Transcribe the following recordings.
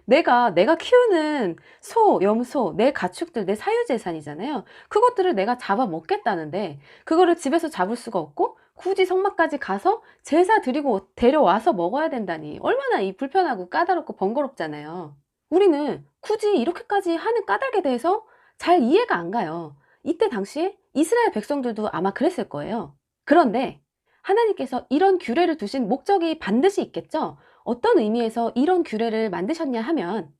내가 키우는 소, 염소, 내 가축들, 내 사유재산이잖아요. 그것들을 내가 잡아먹겠다는데 그거를 집에서 잡을 수가 없고 굳이 성막까지 가서 제사 드리고 데려와서 먹어야 된다니 얼마나 이 불편하고 까다롭고 번거롭잖아요. 우리는 굳이 이렇게까지 하는 까닭에 대해서 잘 이해가 안 가요. 이때 당시에 이스라엘 백성들도 아마 그랬을 거예요. 그런데 하나님께서 이런 규례를 두신 목적이 반드시 있겠죠? 어떤 의미에서 이런 규례를 만드셨냐 하면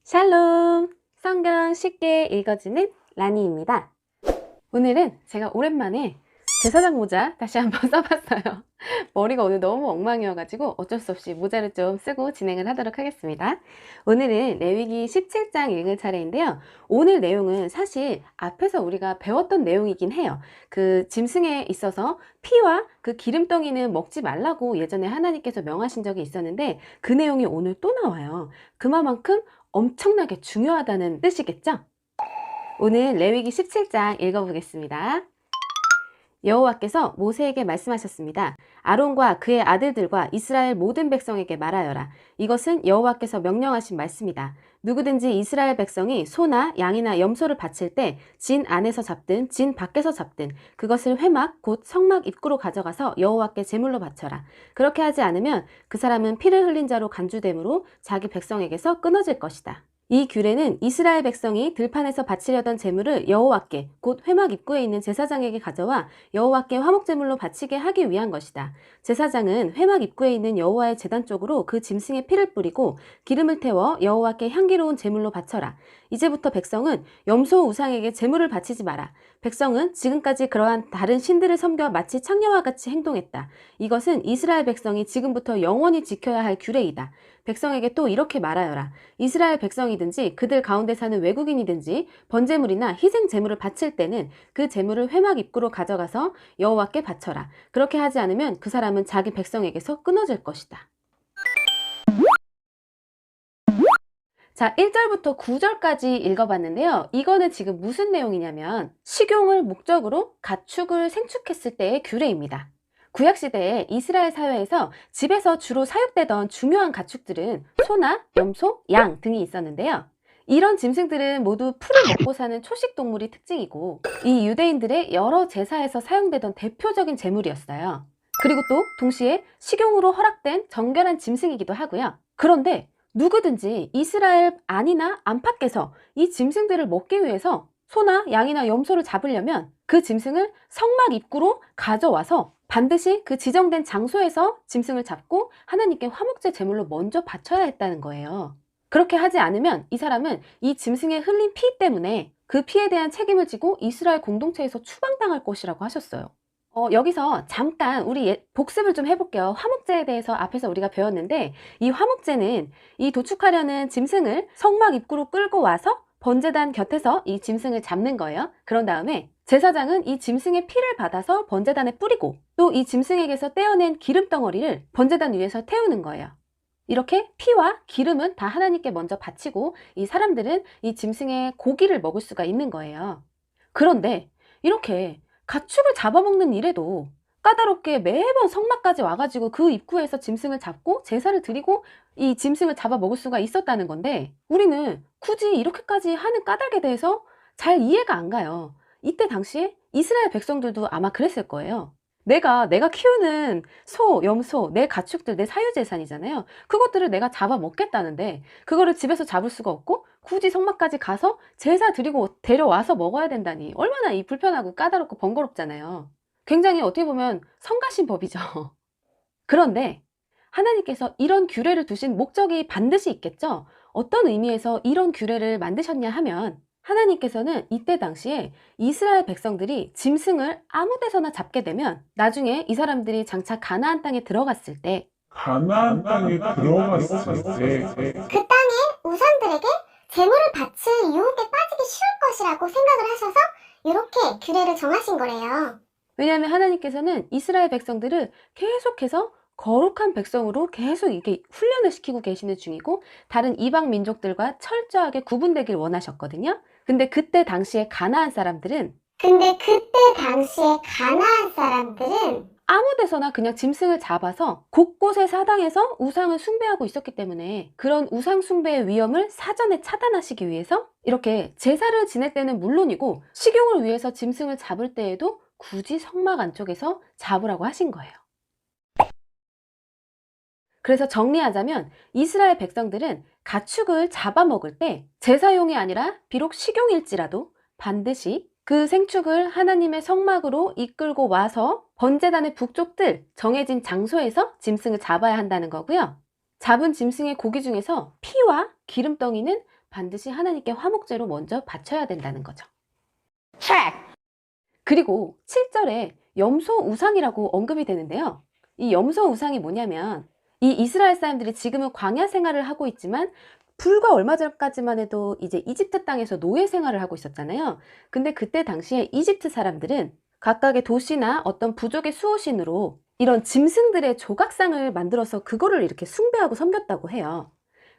샬롬! 성경 쉽게 읽어주는 라니입니다. 오늘은 제가 오랜만에 제사장 모자 다시 한번 써봤어요. 머리가 오늘 너무 엉망이어가지고 어쩔 수 없이 모자를 좀 쓰고 진행을 하도록 하겠습니다. 오늘은 레위기 17장 읽을 차례인데요. 오늘 내용은 사실 앞에서 우리가 배웠던 내용이긴 해요. 그 짐승에 있어서 피와 그 기름덩이는 먹지 말라고 예전에 하나님께서 명하신 적이 있었는데 그 내용이 오늘 또 나와요. 그만큼 엄청나게 중요하다는 뜻이겠죠? 오늘 레위기 17장 읽어보겠습니다. 여호와께서 모세에게 말씀하셨습니다. 아론과 그의 아들들과 이스라엘 모든 백성에게 말하여라. 이것은 여호와께서 명령하신 말씀이다. 누구든지 이스라엘 백성이 소나 양이나 염소를 바칠 때 진 안에서 잡든 진 밖에서 잡든 그것을 회막 곧 성막 입구로 가져가서 여호와께 제물로 바쳐라. 그렇게 하지 않으면 그 사람은 피를 흘린 자로 간주됨으로 자기 백성에게서 끊어질 것이다. 이 규례는 이스라엘 백성이 들판에서 바치려던 제물을 여호와께 곧 회막 입구에 있는 제사장에게 가져와 여호와께 화목제물로 바치게 하기 위한 것이다. 제사장은 회막 입구에 있는 여호와의 제단 쪽으로 그 짐승의 피를 뿌리고 기름을 태워 여호와께 향기로운 제물로 바쳐라. 이제부터 백성은 염소 우상에게 제물을 바치지 마라. 백성은 지금까지 그러한 다른 신들을 섬겨 마치 창녀와 같이 행동했다. 이것은 이스라엘 백성이 지금부터 영원히 지켜야 할 규례이다. 백성에게 또 이렇게 말하여라. 이스라엘 백성이든지 그들 가운데 사는 외국인이든지 번제물이나 희생 제물을 바칠 때는 그 제물을 회막 입구로 가져가서 여호와께 바쳐라. 그렇게 하지 않으면 그 사람은 자기 백성에게서 끊어질 것이다. 자, 1절부터 9절까지 읽어봤는데요. 이거는 지금 무슨 내용이냐면 식용을 목적으로 가축을 생축했을 때의 규례입니다. 구약시대에 이스라엘 사회에서 집에서 주로 사육되던 중요한 가축들은 소나 염소, 양 등이 있었는데요. 이런 짐승들은 모두 풀을 먹고 사는 초식동물이 특징이고 이 유대인들의 여러 제사에서 사용되던 대표적인 제물이었어요. 그리고 또 동시에 식용으로 허락된 정결한 짐승이기도 하고요. 그런데 누구든지 이스라엘 안이나 안팎에서 이 짐승들을 먹기 위해서 소나 양이나 염소를 잡으려면 그 짐승을 성막 입구로 가져와서 반드시 그 지정된 장소에서 짐승을 잡고 하나님께 화목제 제물로 먼저 바쳐야 했다는 거예요. 그렇게 하지 않으면 이 사람은 이 짐승의 흘린 피 때문에 그 피에 대한 책임을 지고 이스라엘 공동체에서 추방당할 것이라고 하셨어요. 여기서 잠깐 우리 복습을 좀 해볼게요. 화목제에 대해서 앞에서 우리가 배웠는데 이 화목제는 이 도축하려는 짐승을 성막 입구로 끌고 와서 번제단 곁에서 이 짐승을 잡는 거예요. 그런 다음에 제사장은 이 짐승의 피를 받아서 번제단에 뿌리고 또 이 짐승에게서 떼어낸 기름덩어리를 번제단 위에서 태우는 거예요. 이렇게 피와 기름은 다 하나님께 먼저 바치고 이 사람들은 이 짐승의 고기를 먹을 수가 있는 거예요. 그런데 이렇게 가축을 잡아먹는 일에도 까다롭게 매번 성막까지 와가지고 그 입구에서 짐승을 잡고 제사를 드리고 이 짐승을 잡아먹을 수가 있었다는 건데 우리는 굳이 이렇게까지 하는 까닭에 대해서 잘 이해가 안 가요. 이때 당시에 이스라엘 백성들도 아마 그랬을 거예요. 내가 키우는 소, 염소, 내 가축들, 내 사유재산이잖아요. 그것들을 내가 잡아먹겠다는데 그거를 집에서 잡을 수가 없고 굳이 성막까지 가서 제사 드리고 데려와서 먹어야 된다니 얼마나 이 불편하고 까다롭고 번거롭잖아요. 굉장히 어떻게 보면 성가신 법이죠. 그런데 하나님께서 이런 규례를 두신 목적이 반드시 있겠죠? 어떤 의미에서 이런 규례를 만드셨냐 하면 하나님께서는 이때 당시에 이스라엘 백성들이 짐승을 아무 데서나 잡게 되면 나중에 이 사람들이 장차 가나안 땅에 들어갔을 때 가나안 땅에 들어갔을 때 그 땅의 우상들에게 재물을 바칠 유혹에 빠지기 쉬울 것이라고 생각을 하셔서 이렇게 규례를 정하신 거래요. 왜냐하면 하나님께서는 이스라엘 백성들을 계속해서 거룩한 백성으로 계속 이게 훈련을 시키고 계시는 중이고 다른 이방 민족들과 철저하게 구분되길 원하셨거든요. 근데 그때 당시에 가나안 사람들은 아무 데서나 그냥 짐승을 잡아서 곳곳에 사당해서 우상을 숭배하고 있었기 때문에 그런 우상 숭배의 위험을 사전에 차단하시기 위해서 이렇게 제사를 지낼 때는 물론이고 식용을 위해서 짐승을 잡을 때에도 굳이 성막 안쪽에서 잡으라고 하신 거예요. 그래서 정리하자면 이스라엘 백성들은 가축을 잡아먹을 때 제사용이 아니라 비록 식용일지라도 반드시 그 생축을 하나님의 성막으로 이끌고 와서 번제단의 북쪽 뜰 정해진 장소에서 짐승을 잡아야 한다는 거고요. 잡은 짐승의 고기 중에서 피와 기름덩이는 반드시 하나님께 화목제로 먼저 바쳐야 된다는 거죠. 그리고 7절에 염소 우상이라고 언급이 되는데요. 이 염소 우상이 뭐냐면 이 이스라엘 사람들이 지금은 광야 생활을 하고 있지만 불과 얼마 전까지만 해도 이제 이집트 땅에서 노예 생활을 하고 있었잖아요. 근데 그때 당시에 이집트 사람들은 각각의 도시나 어떤 부족의 수호신으로 이런 짐승들의 조각상을 만들어서 그거를 이렇게 숭배하고 섬겼다고 해요.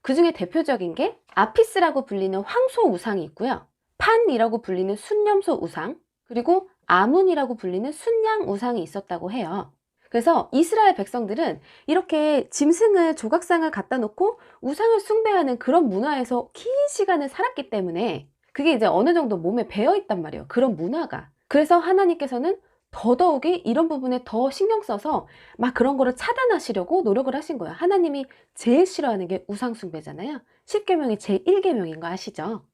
그 중에 대표적인 게 아피스라고 불리는 황소 우상이 있고요. 판이라고 불리는 순염소 우상, 그리고 아문이라고 불리는 순양 우상이 있었다고 해요. 그래서 이스라엘 백성들은 이렇게 짐승을 조각상을 갖다 놓고 우상을 숭배하는 그런 문화에서 긴 시간을 살았기 때문에 그게 이제 어느 정도 몸에 배어 있단 말이에요. 그런 문화가. 그래서 하나님께서는 더더욱이 이런 부분에 더 신경 써서 막 그런 거를 차단하시려고 노력을 하신 거예요. 하나님이 제일 싫어하는 게 우상 숭배잖아요. 10계명이 제1계명인 거 아시죠?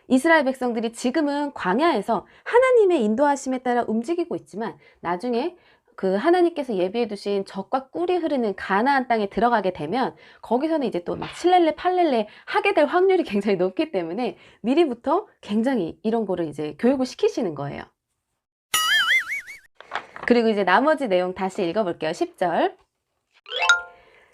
이스라엘 백성들이 지금은 광야에서 하나님의 인도하심에 따라 움직이고 있지만 나중에 그 하나님께서 예비해 두신 젖과 꿀이 흐르는 가나안 땅에 들어가게 되면 거기서는 이제 또 막 칠렐레 팔렐레 하게 될 확률이 굉장히 높기 때문에 미리부터 굉장히 이런 거를 이제 교육을 시키시는 거예요. 그리고 이제 나머지 내용 다시 읽어볼게요. 10절.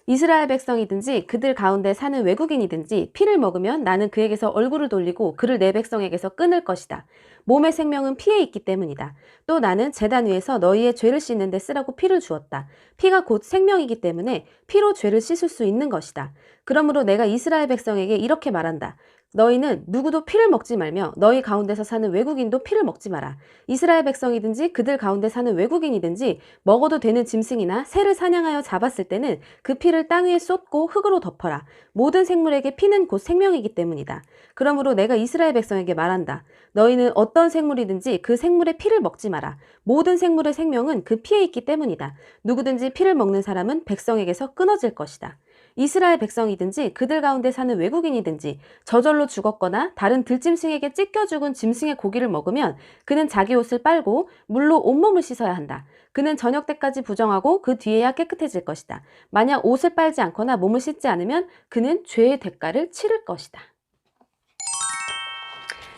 이스라엘 백성이든지 그들 가운데 사는 외국인이든지 피를 먹으면 나는 그에게서 얼굴을 돌리고 그를 내 백성에게서 끊을 것이다. 몸의 생명은 피에 있기 때문이다. 또 나는 제단 위에서 너희의 죄를 씻는 데 쓰라고 피를 주었다. 피가 곧 생명이기 때문에 피로 죄를 씻을 수 있는 것이다. 그러므로 내가 이스라엘 백성에게 이렇게 말한다. 너희는 누구도 피를 먹지 말며 너희 가운데서 사는 외국인도 피를 먹지 마라. 이스라엘 백성이든지 그들 가운데 사는 외국인이든지 먹어도 되는 짐승이나 새를 사냥하여 잡았을 때는 그 피를 땅 위에 쏟고 흙으로 덮어라. 모든 생물에게 피는 곧 생명이기 때문이다. 그러므로 내가 이스라엘 백성에게 말한다. 너희는 어떤 생물이든지 그 생물의 피를 먹지 마라. 모든 생물의 생명은 그 피에 있기 때문이다. 누구든지 피를 먹는 사람은 백성에게서 끊어질 것이다. 이스라엘 백성이든지 그들 가운데 사는 외국인이든지 저절로 죽었거나 다른 들짐승에게 찢겨 죽은 짐승의 고기를 먹으면 그는 자기 옷을 빨고 물로 온몸을 씻어야 한다. 그는 저녁 때까지 부정하고 그 뒤에야 깨끗해질 것이다. 만약 옷을 빨지 않거나 몸을 씻지 않으면 그는 죄의 대가를 치를 것이다.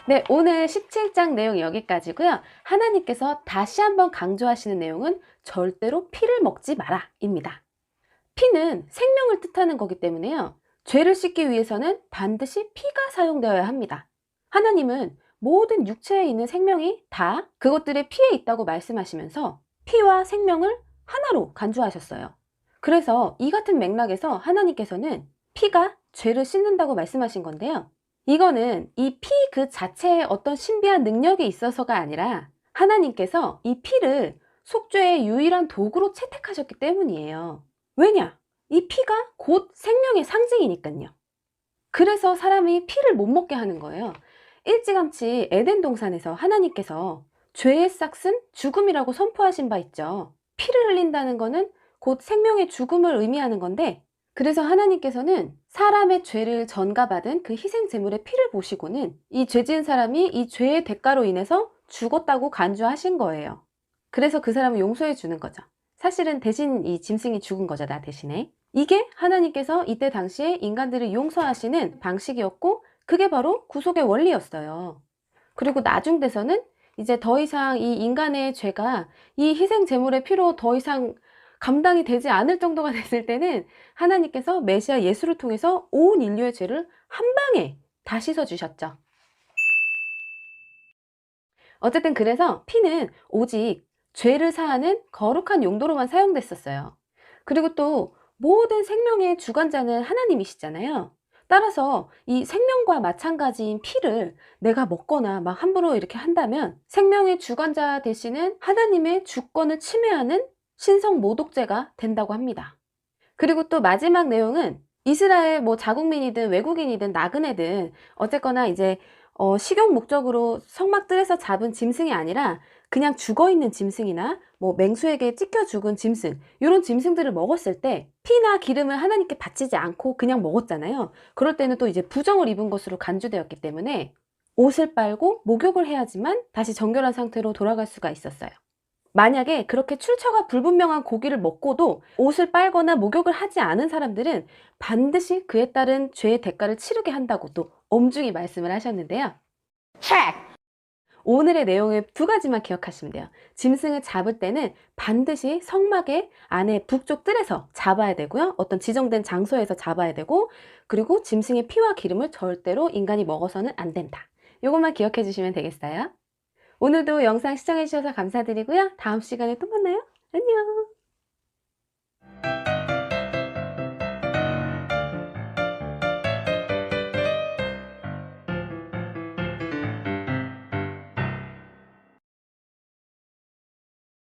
네, 오늘 17장 내용 여기까지고요. 하나님께서 다시 한번 강조하시는 내용은 절대로 피를 먹지 마라 입니다. 피는 생명을 뜻하는 거기 때문에요. 죄를 씻기 위해서는 반드시 피가 사용되어야 합니다. 하나님은 모든 육체에 있는 생명이 다 그것들의 피에 있다고 말씀하시면서 피와 생명을 하나로 간주하셨어요. 그래서 이 같은 맥락에서 하나님께서는 피가 죄를 씻는다고 말씀하신 건데요. 이거는 이 피 그 자체에 어떤 신비한 능력이 있어서가 아니라 하나님께서 이 피를 속죄의 유일한 도구로 채택하셨기 때문이에요. 왜냐? 이 피가 곧 생명의 상징이니까요. 그래서 사람이 피를 못 먹게 하는 거예요. 일찌감치 에덴 동산에서 하나님께서 죄의 싹은 죽음이라고 선포하신 바 있죠. 피를 흘린다는 거는 곧 생명의 죽음을 의미하는 건데 그래서 하나님께서는 사람의 죄를 전가받은 그 희생 제물의 피를 보시고는 이 죄 지은 사람이 이 죄의 대가로 인해서 죽었다고 간주하신 거예요. 그래서 그 사람을 용서해 주는 거죠. 사실은 대신 이 짐승이 죽은 거죠, 나 대신에. 이게 하나님께서 이때 당시에 인간들을 용서하시는 방식이었고 그게 바로 구속의 원리였어요. 그리고 나중 돼서는 이제 더 이상 이 인간의 죄가 이 희생 제물의 피로 더 이상 감당이 되지 않을 정도가 됐을 때는 하나님께서 메시아 예수를 통해서 온 인류의 죄를 한 방에 다 씻어주셨죠. 어쨌든 그래서 피는 오직 죄를 사하는 거룩한 용도로만 사용됐었어요. 그리고 또 모든 생명의 주관자는 하나님이시잖아요. 따라서 이 생명과 마찬가지인 피를 내가 먹거나 막 함부로 이렇게 한다면 생명의 주관자 되시는 하나님의 주권을 침해하는 신성 모독죄가 된다고 합니다. 그리고 또 마지막 내용은 이스라엘 뭐 자국민이든 외국인이든 나그네든 어쨌거나 이제 식용 목적으로 성막들에서 잡은 짐승이 아니라 그냥 죽어있는 짐승이나 뭐 맹수에게 찢겨 죽은 짐승, 이런 짐승들을 먹었을 때 피나 기름을 하나님께 바치지 않고 그냥 먹었잖아요. 그럴 때는 또 이제 부정을 입은 것으로 간주되었기 때문에 옷을 빨고 목욕을 해야지만 다시 정결한 상태로 돌아갈 수가 있었어요. 만약에 그렇게 출처가 불분명한 고기를 먹고도 옷을 빨거나 목욕을 하지 않은 사람들은 반드시 그에 따른 죄의 대가를 치르게 한다고 또 엄중히 말씀을 하셨는데요. 오늘의 내용을 두 가지만 기억하시면 돼요. 짐승을 잡을 때는 반드시 성막의 안에 북쪽 뜰에서 잡아야 되고요. 어떤 지정된 장소에서 잡아야 되고, 그리고 짐승의 피와 기름을 절대로 인간이 먹어서는 안 된다. 이것만 기억해 주시면 되겠어요. 오늘도 영상 시청해 주셔서 감사드리고요. 다음 시간에 또 만나요. 안녕.